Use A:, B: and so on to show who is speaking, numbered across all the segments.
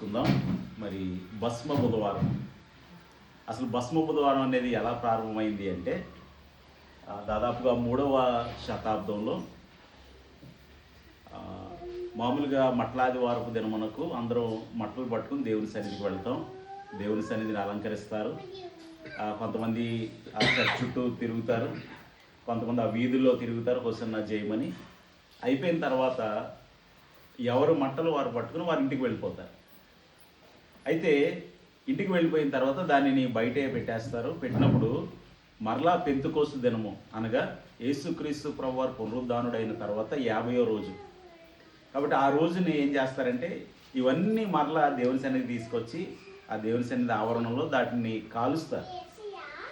A: తెలుసుకుందాం. మరి భస్మ బుధవారం, అసలు భస్మ బుధవారం అనేది ఎలా ప్రారంభమైంది అంటే దాదాపుగా 3వ శతాబ్దంలో మామూలుగా మట్లాదివారపు దినమునకు అందరూ మట్టలు పట్టుకుని దేవుని సన్నిధికి వెళ్తాం. దేవుని సన్నిధిని అలంకరిస్తారు. కొంతమంది ఆ చర్చ్ చుట్టూ తిరుగుతారు, కొంతమంది ఆ వీధుల్లో తిరుగుతారు హోసన్నా జయమని. అయిపోయిన తర్వాత ఎవరు మట్టలు వారు పట్టుకుని వారి ఇంటికి వెళ్ళిపోతారు. అయితే ఇంటికి వెళ్ళిపోయిన తర్వాత దానిని బయటే పెట్టేస్తారు. పెట్టినప్పుడు మరలా పెంతుకోస్తు దినము అనగా యేసుక్రీస్తు ప్రభువారు పునరుద్ధానుడైన తర్వాత 50వ రోజు. కాబట్టి ఆ రోజుని ఏం చేస్తారంటే ఇవన్నీ మరలా దేవుని సన్నిధి తీసుకొచ్చి ఆ దేవుని సన్నిధి ఆవరణంలో దాటిని కాలుస్తారు.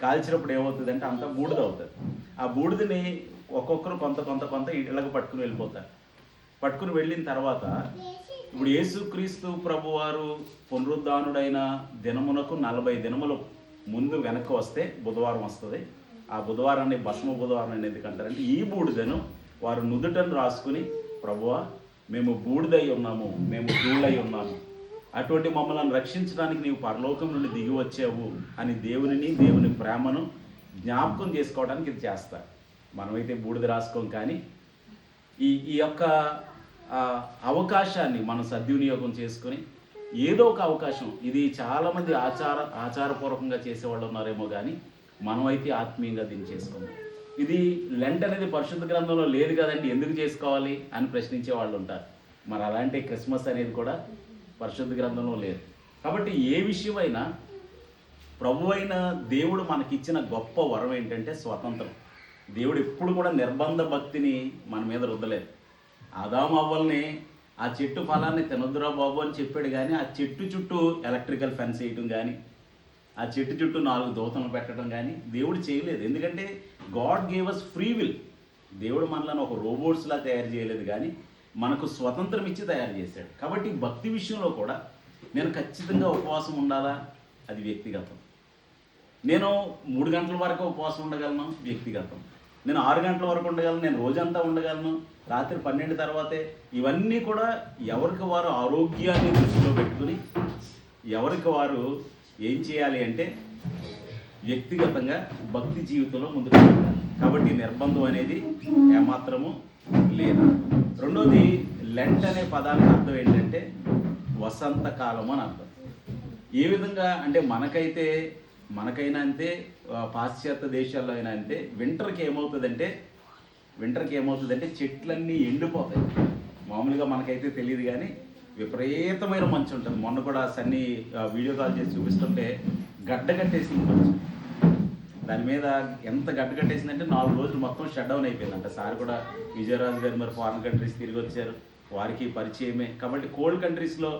A: కాల్చినప్పుడు ఏమవుతుందంటే అంతా బూడిద అవుతుంది. ఆ బూడిదని ఒక్కొక్కరు కొంత కొంత కొంత ఇళ్ళకు పట్టుకుని వెళ్ళిపోతారు. పట్టుకుని వెళ్ళిన తర్వాత ఇప్పుడు యేసుక్రీస్తు ప్రభువారు పునరుద్ధానుడైన దినమునకు 40 దినములు ముందు వెనక్కి వస్తే బుధవారం వస్తుంది. ఆ బుధవారాన్ని భస్మ బుధవారం అని ఎందుకంటారంటే ఈ బూడిదను వారు నుదుటను రాసుకుని, ప్రభువా మేము బూడిదై ఉన్నాము, మేము ధూళై ఉన్నాము, అటువంటి మమ్మల్ని రక్షించడానికి నీవు పరలోకం నుండి దిగి వచ్చావు అని దేవుని ప్రేమను జ్ఞాపకం చేసుకోవడానికి ఇది చేస్తారు. మనమైతే బూడిద రాసుకోం, కానీ ఈ యొక్క అవకాశాన్ని మనం సద్వినియోగం చేసుకొని ఏదో ఒక అవకాశం, ఇది చాలామంది ఆచారపూర్వకంగా చేసేవాళ్ళు ఉన్నారేమో, కానీ మనమైతే ఆత్మీయంగా దీన్ని చేసుకుందాం. ఇది లెంట్ అనేది పరిశుద్ధ గ్రంథంలో లేదు కదండి, ఎందుకు చేసుకోవాలి అని ప్రశ్నించే వాళ్ళు ఉంటారు. మరి అలాంటి క్రిస్మస్ అనేది కూడా పరిశుద్ధ గ్రంథంలో లేదు. కాబట్టి ఏ విషయమైనా ప్రభువైన దేవుడు మనకిచ్చిన గొప్ప వరం ఏంటంటే స్వతంత్రం. దేవుడు ఎప్పుడు కూడా నిర్బంధ భక్తిని మన మీద రుద్దలేదు. ఆదాము అవ్వల్ని ఆ చెట్టు ఫలాన్ని తినొద్దురా బాబు అని చెప్పాడు, కానీ ఆ చెట్టు చుట్టూ ఎలక్ట్రికల్ ఫెన్స్ వేయటం కానీ, ఆ చెట్టు చుట్టూ 4 దూతలు పెట్టడం కానీ దేవుడు చేయలేదు. ఎందుకంటే God gave us free will. దేవుడు మనల్ని ఒక రోబోట్స్లా తయారు చేయలేదు, కానీ మనకు స్వతంత్రం ఇచ్చి తయారు చేశాడు. కాబట్టి భక్తి విషయంలో కూడా నేను ఖచ్చితంగా ఉపవాసం ఉండాలా, అది వ్యక్తిగతం. నేను 3 గంటల వరకు ఉపవాసం ఉండగలను, వ్యక్తిగతం. నేను 6 గంటల వరకు ఉండగలను, నేను రోజంతా ఉండగలను, రాత్రి 12 తర్వాతే. ఇవన్నీ కూడా ఎవరికి వారు ఆరోగ్యాన్ని దృష్టిలో పెట్టుకుని ఎవరికి వారు ఏం చేయాలి అంటే వ్యక్తిగతంగా భక్తి జీవితంలో ముందుకు వెళ్ళాలి. కాబట్టి నిర్బంధం అనేది ఏమాత్రము లేదు. రెండోది, లెంట్ అనే పదానికి అర్థం ఏంటంటే వసంతకాలము అని అర్థం. ఏ విధంగా అంటే మనకైనా అంతే, పాశ్చాత్య దేశాల్లో అయినా అంతే, వింటర్కి ఏమవుతుందంటే చెట్లన్నీ ఎండిపోతాయి. మామూలుగా మనకైతే తెలియదు, కానీ విపరీతమైన మంచు ఉంటుంది. మొన్న కూడా సన్నీ వీడియో కాల్ చేసి చూపిస్తుంటే గడ్డ కట్టేసింది మంచు. దాని మీద ఎంత గడ్డ కట్టేసిందంటే 4 రోజులు మొత్తం షట్ డౌన్ అయిపోయిందంట. సార్ కూడా విజయరాజు గారు మరి ఫారిన్ కంట్రీస్ తిరిగి వచ్చారు, వారికి పరిచయమే. కాబట్టి కోల్డ్ కంట్రీస్లో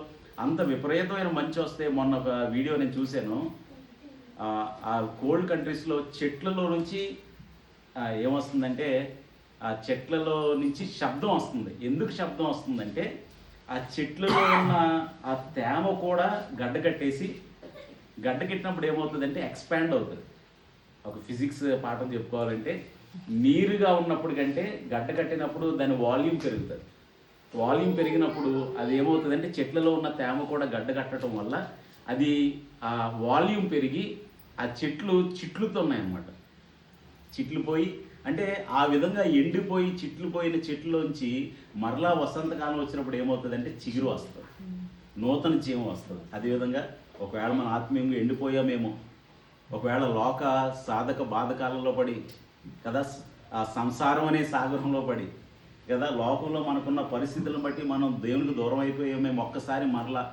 A: అంత విపరీతమైన మంచు వస్తే మొన్న ఒక వీడియో నేను చూశాను. ఆ కోల్డ్ కంట్రీస్లో చెట్లలో నుంచి ఏమొస్తుందంటే ఆ చెట్లలో నుంచి శబ్దం వస్తుంది. ఎందుకు శబ్దం వస్తుందంటే ఆ చెట్లలో ఉన్న ఆ తేమ కూడా గడ్డ కట్టినప్పుడు ఏమవుతుందంటే ఎక్స్పాండ్ అవుతుంది. ఒక ఫిజిక్స్ పాఠం చెప్పుకోవాలంటే నీరుగా ఉన్నప్పుడు కంటే గడ్డ కట్టినప్పుడు దాని వాల్యూమ్ పెరుగుతుంది. వాల్యూమ్ పెరిగినప్పుడు అది ఏమవుతుందంటే చెట్లలో ఉన్న తేమ కూడా గడ్డ కట్టడం వల్ల అది ఆ వాల్యూమ్ పెరిగి ఆ చిట్లుతున్నాయి అన్నమాట. చిట్లు పోయి అంటే ఆ విధంగా ఎండిపోయి చిట్లుపోయిన చెట్లోంచి మరలా వసంతకాలం వచ్చినప్పుడు ఏమవుతుందంటే చిగురు వస్తుంది, నూతన జీవం వస్తుంది. అదేవిధంగా ఒకవేళ మన ఆత్మీయంగా ఎండిపోయామేమో, ఒకవేళ లోక సాధక బాధకాలలో పడి కదా, ఆ సంసారం అనే సాగరంలో పడి కదా, లోకంలో మనకున్న పరిస్థితులను బట్టి మనం దేవునికి దూరం అయిపోయామేమో, ఒక్కసారి మరలా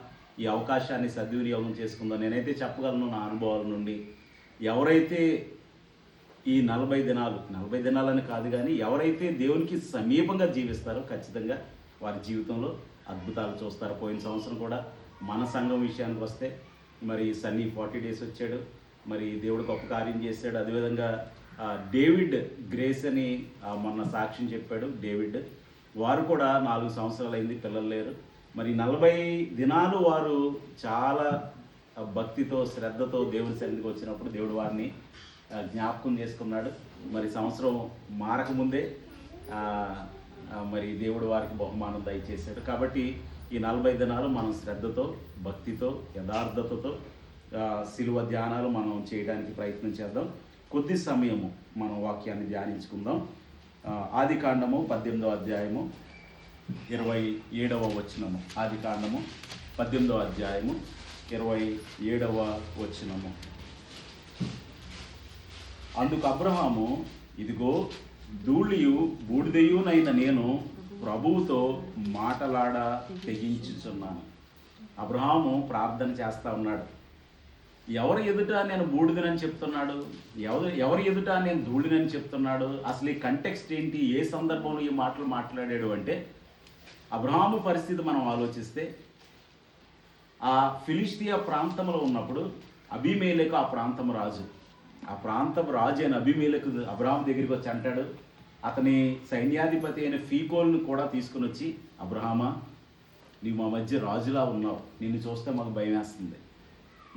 A: ఈ అవకాశాన్ని సద్వినియోగం చేసుకుందాం. నేనైతే చెప్పగలను నా అనుభవాల నుండి, ఎవరైతే ఈ 40 దినాలని కాదు, కానీ ఎవరైతే దేవునికి సమీపంగా జీవిస్తారో ఖచ్చితంగా వారి జీవితంలో అద్భుతాలు చూస్తారు. పోయిన సంవత్సరం కూడా మన సంఘం విషయానికి వస్తే మరి సన్నీ 40 డేస్ వచ్చాడు, మరి దేవుడు గొప్ప కార్యం చేశాడు. అదేవిధంగా డేవిడ్ గ్రేస్ అని మొన్న సాక్ష్యం చెప్పాడు. డేవిడ్ వారు కూడా 4 సంవత్సరాలు అయింది, పిల్లలు లేరు. మరి 40 దినాలు వారు చాలా భక్తితో శ్రద్ధతో దేవుని సన్నిధికి వచ్చినప్పుడు దేవుడు వారిని జ్ఞాపకం చేసుకున్నాడు. మరి సంవత్సరం మారకముందే మరి దేవుడు వారికి బహుమానం దయచేశాడు. కాబట్టి ఈ 40 దినాలు మనం శ్రద్ధతో, భక్తితో, యథార్థతతో శిలువ ధ్యానాలు మనం చేయడానికి ప్రయత్నం చేద్దాం. కొద్ది సమయము మనం వాక్యాన్ని ధ్యానించుకుందాం. ఆదికాండము 18వ అధ్యాయము 27వ వచనము. ఆదికాండము 18వ అధ్యాయము 27వ వచనము. అందుకు అబ్రహాము, ఇదిగో ధూళియు బూడిదయునైన నేను ప్రభువుతో మాటలాడ తెగించుచున్నాను. అబ్రహాము ప్రార్థన చేస్తా ఉన్నాడు. ఎవరి ఎదుట నేను బూడిదనని చెప్తున్నాడు? ఎవరి ఎదుట నేను ధూళినని చెప్తున్నాడు? అసలు ఈ కంటెక్స్ట్ ఏంటి? ఏ సందర్భంలో ఈ మాటలు మాట్లాడాడు అంటే, అబ్రహాము పరిస్థితి మనం ఆలోచిస్తే, ఆ ఫిలిష్తియా ప్రాంతంలో ఉన్నప్పుడు అబీమెలెకు ఆ ప్రాంతం రాజు. ఆ ప్రాంతపు రాజు అయిన అబీమెలెకు అబ్రహాం దగ్గరికి వచ్చి అంటాడు, అతని సైన్యాధిపతి అయిన ఫీకోల్ను కూడా తీసుకుని వచ్చి, అబ్రహామా, నీవు మా మధ్య రాజులా ఉన్నావు, నిన్ను చూస్తే మాకు భయం వేస్తుంది.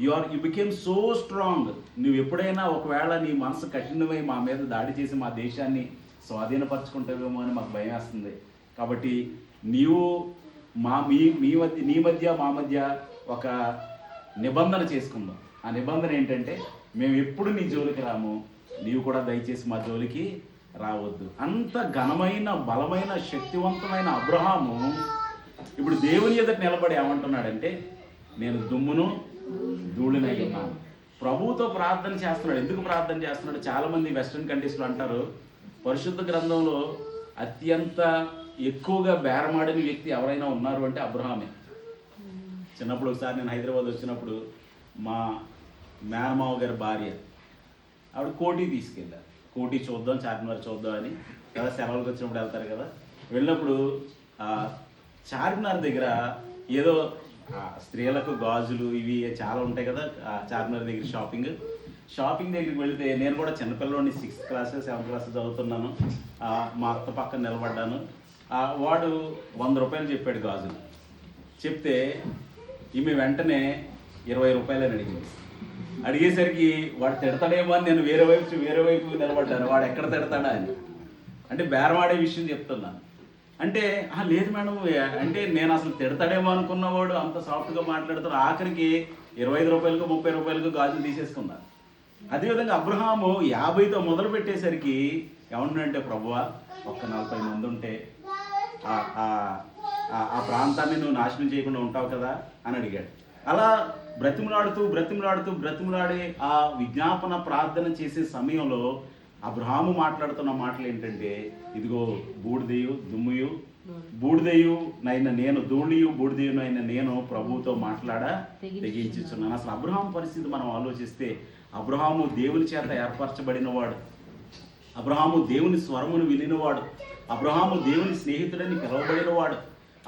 A: You became so strong. నువ్వు ఎప్పుడైనా ఒకవేళ నీ మనసు కఠినమై మా మీద దాడి చేసి మా దేశాన్ని స్వాధీనపరచుకుంటావేమో అని మాకు భయం వేస్తుంది. కాబట్టి నీవు నీ మధ్య మా మధ్య ఒక నిబంధన చేసుకుందాం. ఆ నిబంధన ఏంటంటే, మేము ఎప్పుడు నీ జోలికి రాము, నీవు కూడా దయచేసి మా జోలికి రావద్దు. అంత ఘనమైన, బలమైన, శక్తివంతమైన అబ్రహాము ఇప్పుడు దేవుని ఎదుట నిలబడి ఏమంటున్నాడంటే, నేను దుమ్మును ధూళినై ఉన్నాను. ప్రభువుతో ప్రార్థన చేస్తున్నాడు. ఎందుకు ప్రార్థన చేస్తున్నాడు? చాలామంది వెస్ట్రన్ కంట్రీస్లో అంటారు, పరిశుద్ధ గ్రంథంలో అత్యంత ఎక్కువగా బేరమాడిన వ్యక్తి ఎవరైనా ఉన్నారు అంటే అబ్రహామే. చిన్నప్పుడు ఒకసారి నేను హైదరాబాద్ వచ్చినప్పుడు మా మేనమావ గారి భార్య, ఆవిడ కోటి తీసుకెళ్ళారు. కోటి చూద్దాం, చార్మినార్ చూద్దాం అని కదా, సెలవులకు వచ్చినప్పుడు వెళ్తారు కదా. వెళ్ళినప్పుడు చార్మినార్ దగ్గర ఏదో స్త్రీలకు గాజులు ఇవి చాలా ఉంటాయి కదా, చార్మినార్ దగ్గర షాపింగ్ దగ్గరికి వెళితే, నేను కూడా చిన్నపిల్లలోని 6th క్లాస్ 7th క్లాస్ చదువుతున్నాను. మా అత్త పక్కన నిలబడ్డాను. వాడు 100 రూపాయలు చెప్పాడు గాజులు. చెప్తే ఈమె వెంటనే 20 రూపాయలు అని అడిగింది. అడిగేసరికి వాడు తిడతాడేమో అని నేను వేరే వైపు నిలబడ్డాను. వాడు ఎక్కడ తిడతాడా అని. అంటే బేరమాడే విషయం చెప్తున్నాను. అంటే లేదు మేడం, అంటే నేను అసలు తిడతాడేమో అనుకున్నవాడు అంత సాఫ్ట్గా మాట్లాడుతాడు. ఆఖరికి 25 రూపాయలకు 30 రూపాయలకు గాజులు తీసేసుకున్నారు. అదేవిధంగా అబ్రహాము 50తో మొదలు పెట్టేసరికి ఏమన్నాడంటే, ప్రభువా, ఒక్క 40 మంది ఉంటే ఆ ప్రాంతాన్ని నువ్వు నాశనం చేయకుండా ఉంటావు కదా అని అడిగాడు. అలా బ్రతిమలాడే ఆ విజ్ఞాపన ప్రార్థన చేసే సమయంలో అబ్రహాము మాట్లాడుతున్న మాటలు ఏంటంటే, ఇదిగో బూడిదయునైన నేను, బూడిదయునైన నేను ప్రభువుతో మాట్లాడ తెగించుచున్నాను. అసలు అబ్రహాము పరిస్థితి మనం ఆలోచిస్తే, అబ్రహాము దేవుని చేత ఏర్పరచబడినవాడు, అబ్రహాము దేవుని స్వరమును వినినవాడు, అబ్రహాము దేవుని స్నేహితుడని పిలువబడినవాడు,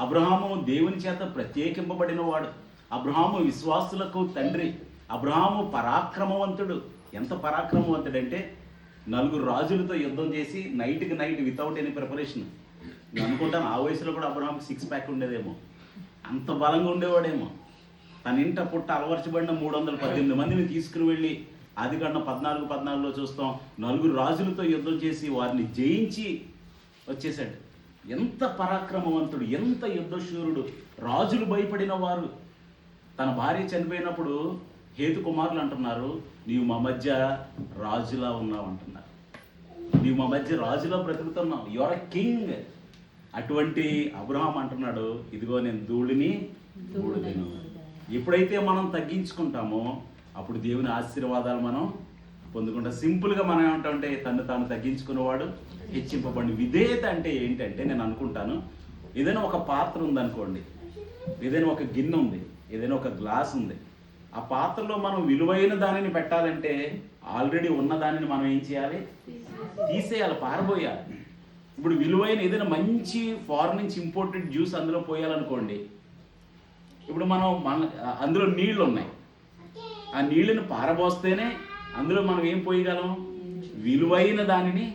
A: అబ్రహాము దేవుని చేత ప్రత్యేకింపబడినవాడు, అబ్రహాము విశ్వాసులకు తండ్రి, అబ్రహాము పరాక్రమవంతుడు. ఎంత పరాక్రమవంతుడంటే, 4 రాజులతో యుద్ధం చేసి నైట్కి నైట్ వితౌట్ ఎనీ ప్రిపరేషన్. నేను అనుకుంటాను ఆ వయసులో కూడా అబ్రహాం 6 ప్యాక్ ఉండేదేమో, అంత బలంగా ఉండేవాడేమో. తన ఇంట పుట్ట అలవర్చబడిన 318 మందిని తీసుకుని వెళ్ళి, ఆదికాండం 14:14లో చూస్తాం, 4 రాజులతో యుద్ధం చేసి వారిని జయించి వచ్చేసాడు. ఎంత పరాక్రమవంతుడు, ఎంత యుద్ధశూరుడు. రాజులు భయపడిన వారు. తన భార్య చనిపోయినప్పుడు హేతు కుమారులు అంటున్నారు, నీవు మా మధ్య రాజులా ఉన్నావు అంటున్నారు. నీవు మా మధ్య రాజులా బ్రతుకుతున్నావు, యు ఆర్ ఎ కింగ్. అటువంటి అబ్రహాం అంటున్నాడు, ఇదిగో నేను బూడిదను. ఎప్పుడైతే మనం తగ్గించుకుంటామో అప్పుడు దేవుని ఆశీర్వాదాలు మనం పొందుకుంటాం. సింపుల్గా మనం ఏమంటామంటే, తను తాను తగ్గించుకునేవాడు హెచ్చింపబడి. విధేయత అంటే ఏంటంటే, నేను అనుకుంటాను, ఏదైనా ఒక పాత్ర ఉందనుకోండి, ఏదైనా ఒక గిన్నె ఉంది, ఏదైనా ఒక గ్లాస్ ఉంది. ఆ పాత్రలో మనం విలువైన దానిని పెట్టాలంటే ఆల్రెడీ ఉన్న దానిని మనం ఏం చేయాలి? తీసేయాలి, పారబోయాలి. ఇప్పుడు విలువైన ఏదైనా మంచి ఫారెన్ నుంచి ఇంపోర్టెడ్ జ్యూస్ అందులో పోయాలనుకోండి, ఇప్పుడు అందులో నీళ్లు ఉన్నాయి, ఆ నీళ్ళని పారబోస్తేనే అందులో మనం ఏం పోయగలం? విలువైన దానిని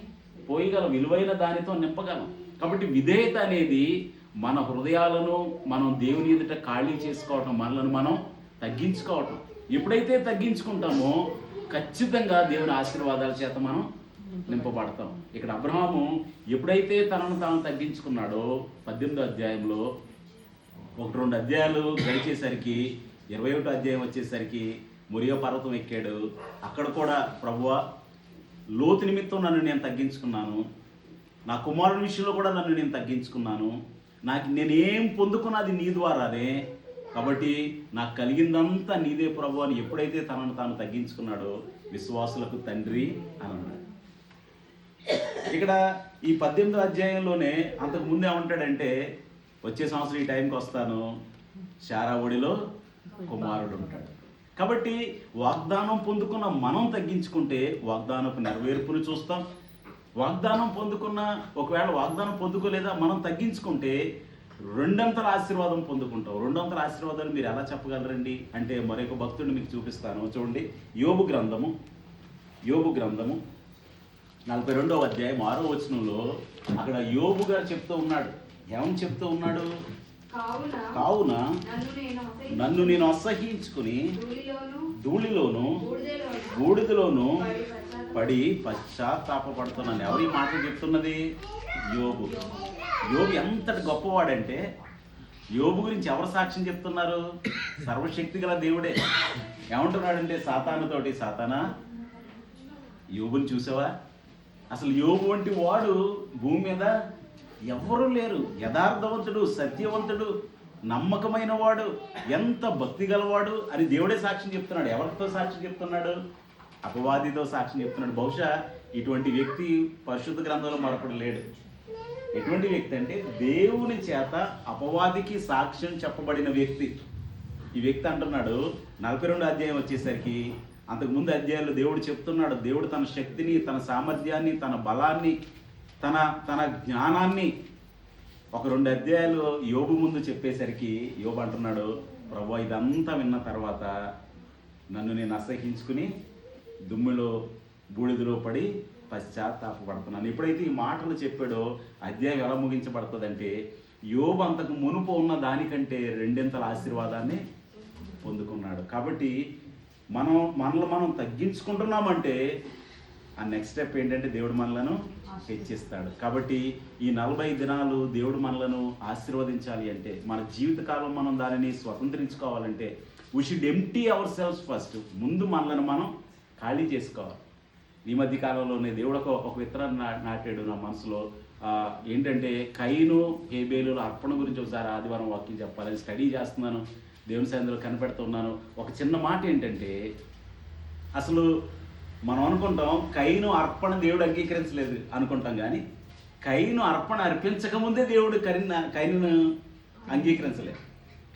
A: పోయగలం, విలువైన దానితో నింపగలం. కాబట్టి విధేయత అనేది మన హృదయాలను మనం దేవుని ఎదుట ఖాళీ చేసుకోవటం, మనలను మనం తగ్గించుకోవటం. ఎప్పుడైతే తగ్గించుకుంటామో ఖచ్చితంగా దేవుని ఆశీర్వాదాల చేత మనం నింపబడతాం. ఇక్కడ అబ్రహాము ఎప్పుడైతే తనను తాను తగ్గించుకున్నాడో 18వ అధ్యాయంలో 2 అధ్యాయాలు గడిచేసరికి 21 అధ్యాయం వచ్చేసరికి మొరియా పర్వతం ఎక్కాడు. అక్కడ కూడా ప్రభువా, లోతు నిమిత్తం నన్ను నేను తగ్గించుకున్నాను, నా కుమారుని విషయంలో కూడా నన్ను నేను తగ్గించుకున్నాను, నేనేం పొందుకున్నది నీ ద్వారానే, కాబట్టి నాకు కలిగిందంతా నీదే ప్రభు అని ఎప్పుడైతే తనను తాను తగ్గించుకున్నాడో విశ్వాసులకు తండ్రి అని అన్నాడు. ఇక్కడ ఈ 18వ అధ్యాయంలోనే అంతకు ముందు ఏమంటాడంటే, వచ్చే సంవత్సరం ఈ టైంకి వస్తాను, శారా ఒడిలో కుమారుడు ఉంటాడు. కాబట్టి వాగ్దానం పొందుకున్న మనం తగ్గించుకుంటే వాగ్దానపు నెరవేర్పును చూస్తాం. వాగ్దానం పొందుకున్న, ఒకవేళ వాగ్దానం పొందుకోలేదా మనం తగ్గించుకుంటే 2 ఆశీర్వాదం పొందుకుంటాం. 2 ఆశీర్వాదాలు మీరు ఎలా చెప్పగలరండి అంటే, మరొక భక్తుడిని మీకు చూపిస్తాను. చూడండి, యోబు గ్రంథము 42వ అధ్యాయం 6వ వచనంలో అక్కడ యోబు గారు చెప్తూ ఉన్నాడు. ఏమని చెప్తూ ఉన్నాడు? కావున నన్ను నేను అసహ్యించుకుని ధూళిలోను బూడిదలోను పడి పశ్చాత్తాపడుతున్నాను. ఎవరి మాట చెప్తున్నది? యోబు. యోబు ఎంతటి గొప్పవాడంటే, యోబు గురించి ఎవరు సాక్ష్యం చెప్తున్నారు? సర్వశక్తి గల దేవుడే. ఏమంటున్నాడంటే సాతానుతోటి, సాతానా, యోబుని చూసావా? అసలు యోబు వంటి వాడు భూమి మీద ఎవరు లేరు. యథార్థవంతుడు, సత్యవంతుడు, నమ్మకమైన వాడు, ఎంత భక్తి గలవాడు అని దేవుడే సాక్ష్యం చెప్తున్నాడు. ఎవరితో సాక్ష్యం చెప్తున్నాడు? అపవాదితో సాక్ష్యం చెప్తున్నాడు. బహుశా ఇటువంటి వ్యక్తి పరిశుద్ధ గ్రంథంలో మరొకడు లేడు. ఎటువంటి వ్యక్తి అంటే, దేవుని చేత అపవాదికి సాక్ష్యం చెప్పబడిన వ్యక్తి. ఈ వ్యక్తి అంటున్నాడు 42వ అధ్యాయం వచ్చేసరికి, అంతకుముందు అధ్యాయంలో దేవుడు చెప్తున్నాడు, దేవుడు తన శక్తిని, తన సామర్థ్యాన్ని, తన బలాన్ని, తన జ్ఞానాన్ని ఒక 2 అధ్యాయాలు యోబు ముందు చెప్పేసరికి యోబు అంటున్నాడు, ప్రభువా, ఇదంతా విన్న తర్వాత నన్ను నేను అసహించుకుని దుమ్ములో బూడిదలో పడి పశ్చాత్తాపడుతున్నాను. ఎప్పుడైతే ఈ మాటలు చెప్పాడో అధ్యాయం ఎలా ముగించబడుతుందంటే, యోబు అంతకు మునుపు ఉన్న దానికంటే 2 ఆశీర్వాదాన్ని పొందుకున్నాడు. కాబట్టి మనం తగ్గించుకుంటున్నామంటే ఆ నెక్స్ట్ స్టెప్ ఏంటంటే దేవుడు మనలను హెచ్చిస్తాడు. కాబట్టి ఈ 40 దినాలు దేవుడు మనలను ఆశీర్వదించాలి అంటే, మన జీవితకాలం మనం దానిని స్వతంత్రించుకోవాలంటే, we should empty our cells first. ముందు మనలను మనం ఖాళీ చేసుకోవాలి. ఈ మధ్య కాలంలోనే దేవుడు ఒక విత్తనాన్ని నాటాడు నా మనసులో. ఏంటంటే, కయీను హేబేలుల అర్పణ గురించి ఒకసారి ఆదివారం వాక్యం చెప్పాలని స్టడీ చేస్తున్నాను, దేవుని సన్నిధిలో కనిపెడుతున్నాను. ఒక చిన్న మాట ఏంటంటే, అసలు మనం అనుకుంటాం కయీను అర్పణ దేవుడు అంగీకరించలేదు అనుకుంటాం, కానీ కయీను అర్పణ అర్పించకముందే దేవుడు కయీనును అంగీకరించలేదు.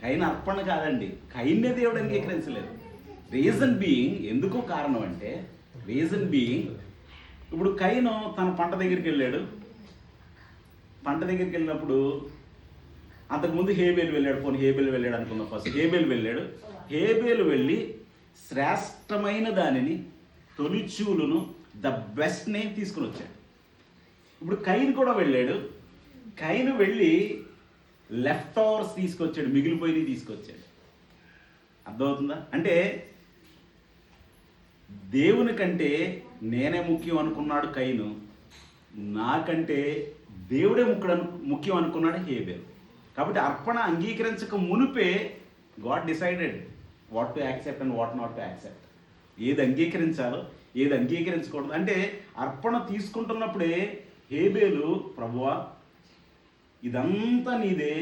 A: కయీను అర్పణ కాదండి, కయీన్నే దేవుడు అంగీకరించలేదు. రీజన్ బీయింగ్, ఎందుకు కారణం అంటే, రీజన్ బీయింగ్, ఇప్పుడు కయీను తన పంట దగ్గరికి వెళ్ళాడు. పంట దగ్గరికి వెళ్ళినప్పుడు అంతకుముందు హేబేలు వెళ్ళాడు. పోనీ హేబేలు వెళ్ళాడు అనుకున్నాం. ఫస్ట్ హేబేలు వెళ్ళాడు. హేబేలు వెళ్ళి శ్రేష్టమైన దానిని, తొలిచూలును, ద బెస్ట్ నేమ్ తీసుకుని వచ్చాడు. ఇప్పుడు కయీను కూడా వెళ్ళాడు. కయీను వెళ్ళి లెఫ్ట్ ఓవర్స్ తీసుకొచ్చాడు, మిగిలిపోయినవి తీసుకొచ్చాడు. అర్థమవుతుందా? అంటే దేవుని కంటే నేనే ముఖ్యం అనుకున్నాడు కయీను, నాకంటే దేవుడే ముఖ్యం అనుకున్నాడు హేబేలు. కాబట్టి అర్పణ అంగీకరించక మునిపే God decided what to accept and what not to accept. ఏది అంగీకరించాలో ఏది అంగీకరించకూడదు. అంటే అర్పణ తీసుకుంటున్నప్పుడే హేబేలు, ప్రభువా, ఇదంతా నీదే,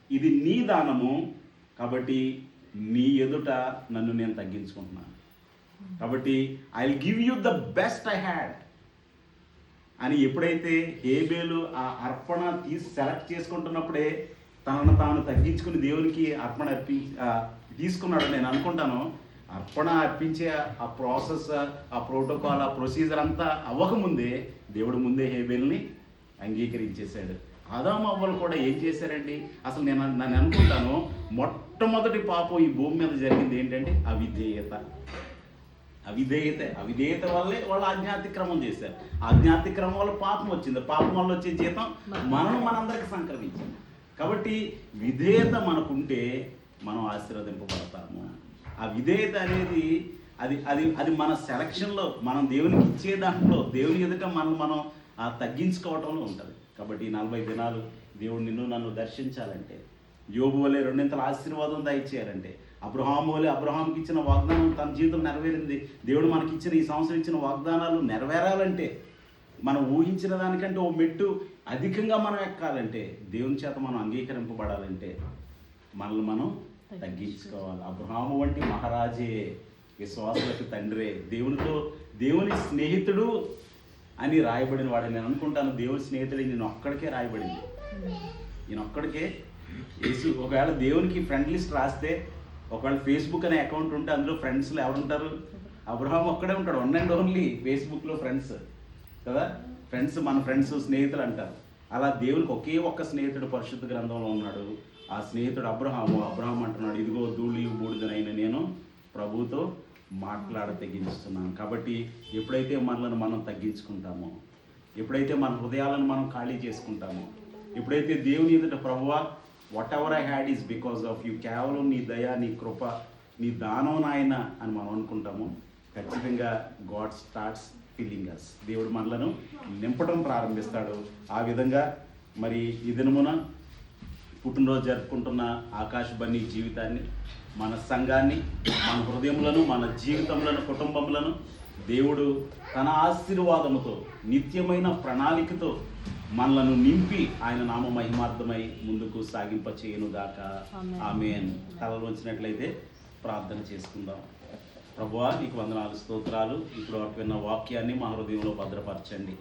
A: ఇది నీ దానము, కాబట్టి నీ ఎదుట నన్ను నేను తగ్గించుకుంటున్నాను, కాబట్టి I will give you the best I had అని ఎప్పుడైతే హేబేలు ఆ అర్పణ సెలెక్ట్ చేసుకుంటున్నప్పుడే తనను తాను తగ్గించుకుని దేవునికి అర్పణ తీసుకున్నాడు. నేను అనుకుంటాను, అర్పణ అర్పించే ఆ ప్రాసెస్, ఆ ప్రోటోకాల్, ఆ ప్రొసీజర్ అంతా అవ్వకముందే దేవుడు ముందే హేబేల్ని అంగీకరించేశాడు. ఆదాము అవ్వలు కూడా ఏం చేశారండి? అసలు నన్ను అనుకుంటాను, మొట్టమొదటి పాపం ఈ భూమి మీద జరిగింది ఏంటంటే అవిధేయత. అవిధేయత వల్లే వాళ్ళు ఆజ్ఞాతిక్రమం చేశారు. ఆజ్ఞాతిక్రమం వల్ల పాపం వచ్చింది. పాపం వల్ల వచ్చే జీతం మనందరికి సంక్రమించింది. కాబట్టి విధేయత మనకుంటే మనం ఆశీర్వదింపబడతాము. ఆ విధేయత అనేది అది మన సెలక్షన్లో, మనం దేవునికి ఇచ్చే దాంట్లో, దేవుని ఎదుట మనం తగ్గించుకోవటంలో ఉంటుంది. కాబట్టి 40 దినాలు దేవుడు నన్ను దర్శించాలంటే, యోబు వలె రెండింతల ఆశీర్వాదం దయచేయాలంటే, అబ్రహాము వలె అబ్రహాంకి ఇచ్చిన వాగ్దానం తన జీవితం నెరవేరింది. దేవుడు మనకి ఇచ్చిన ఈ సంవత్సరం ఇచ్చిన వాగ్దానాలు నెరవేరాలంటే, మనం ఊహించిన దానికంటే ఓ మెట్టు అధికంగా మనం ఎక్కాలంటే, దేవుని చేత మనం అంగీకరింపబడాలంటే మనల్ని మనం తగ్గించుకోవాలి. అబ్రహాము వంటి మహారాజే, విశ్వాసులకు తండ్రే, దేవుని స్నేహితుడు అని రాయబడిన వాడు. నేను అనుకుంటాను దేవుని స్నేహితుడు నేను ఒక్కడికే రాయబడింది, ఈయన ఒక్కడికే. యేసు ఒకవేళ దేవునికి ఫ్రెండ్ లిస్ట్ రాస్తే, ఒకవేళ ఫేస్బుక్ అనే అకౌంట్ ఉంటే అందులో ఫ్రెండ్స్లో ఎవరుంటారు? అబ్రహాం ఒక్కడే ఉంటాడు, వన్ అండ్ ఓన్లీ ఫేస్బుక్లో ఫ్రెండ్స్ కదా. ఫ్రెండ్స్, మన ఫ్రెండ్స్ స్నేహితులు అంటారు. అలా దేవునికి ఒకే ఒక్క స్నేహితుడు పరిశుద్ధ గ్రంథంలో ఉన్నాడు. ఆ స్నేహితుడు అబ్రహాము అంటున్నాడు, ఇదిగో ధూళి బూడిదనైన నేను ప్రభువుతో తెగించుతున్నాను. కాబట్టి ఎప్పుడైతే మనలను మనం తగ్గించుకుంటామో, ఎప్పుడైతే మన హృదయాలను మనం ఖాళీ చేసుకుంటామో, ఎప్పుడైతే దేవుని ఎదుట ప్రభువా what ever I had is because of you, కేవలం నీ దయ, నీ కృప, నీ దానం నాయన అని మనం అనుకుంటాము, ఖచ్చితంగా గాడ్ స్టార్ట్స్ ఫిల్లింగ్ అస్. దేవుడు మనలను నింపడం ప్రారంభిస్తాడు. ఆ విధంగా మరి ఈ దినమున పుట్టినరోజు జరుపుకుంటున్న ఆకాశ బన్నీ జీవితాన్ని, మన సంఘాన్ని, మన హృదయములను, మన జీవితములను, కుటుంబములను దేవుడు తన ఆశీర్వాదముతో, నిత్యమైన ప్రణాళికతో మనలను నింపి ఆయన నామ మహిమార్థమై ముందుకు సాగింప చేయనుగాక. ఆమేన్. తలలు వంచినట్లయితే ప్రార్థన చేసుకుందాం. ప్రభువా, నీకు వందనాలు, స్తోత్రాలు. ఇప్పుడు వరకు విన్న వాక్యాన్ని మా హృదయంలో భద్రపరచండి.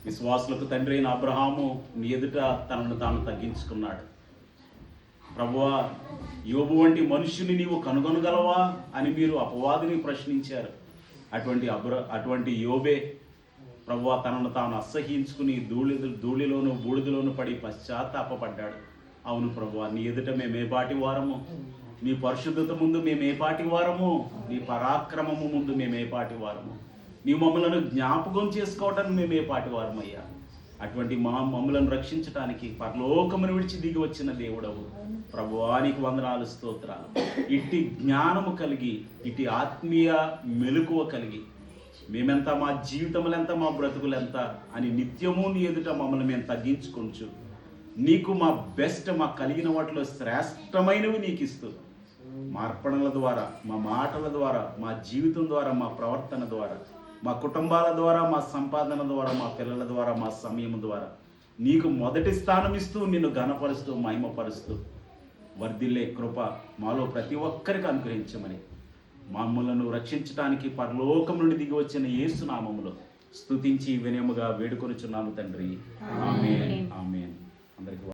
A: విశ్వాసులకు తండ్రి అయిన అబ్రహాము నీ ఎదుట తనను తాను తగ్గించుకున్నాడు. ప్రభువా, యోబు వంటి మనుష్యుని నీవు కనుగొనగలవా అని మీరు అపవాదిని ప్రశ్నించారు. అటువంటి యోబే ప్రభువా తనను తాను అసహ్యించుకుని ధూళిలోను బూడిదలోను పడి పశ్చాత్తాపడ్డాడు. అవును ప్రభువా, నీ ఎదుట మేమేపాటి వారము, నీ పరిశుద్ధత ముందు మేమేపాటి వారము, నీ పరాక్రమము ముందు మేమేపాటి వారము, నీ మమ్మలను జ్ఞాపకం చేసుకోవటానికి మేమేపాటి వారమయ్యా. అటువంటి మమ్మలను రక్షించడానికి పరలోకమును విడిచి దిగి వచ్చిన దేవుడవు ప్రభువా, నీకు వందనాలు, స్తోత్రాలు. ఇట్టి జ్ఞానము కలిగి, ఇట్టి ఆత్మీయ మెలకువ కలిగి, మేమెంత, మా జీవితములెంత, మా బ్రతుకులెంత అని నిత్యము నీ ఎదుట మమ్మల్ని మేము తగ్గించుకొంచు, నీకు మా బెస్ట్, మా కలిగిన వాటిలో శ్రేష్టమైనవి నీకు ఇస్తూ, మా అర్పణల ద్వారా, మా మాటల ద్వారా, మా జీవితం ద్వారా, మా ప్రవర్తన ద్వారా, మా కుటుంబాల ద్వారా, మా సంపాదన ద్వారా, మా పిల్లల ద్వారా, మా సమయం ద్వారా నీకు మొదటి స్థానం ఇస్తూ, నిన్ను ఘనపరుస్తూ, మహిమపరుస్తూ వర్ధిల్లే కృప మాలో ప్రతి ఒక్కరికి అనుగ్రహించమని, మమ్మలను రక్షించడానికి పరలోకం నుండి దిగి వచ్చిన యేసు నామములో స్తుతించి వినయముగా వేడుకొనుచున్నాము తండ్రి. ఆమేన్. ఆమేన్. అందరికీ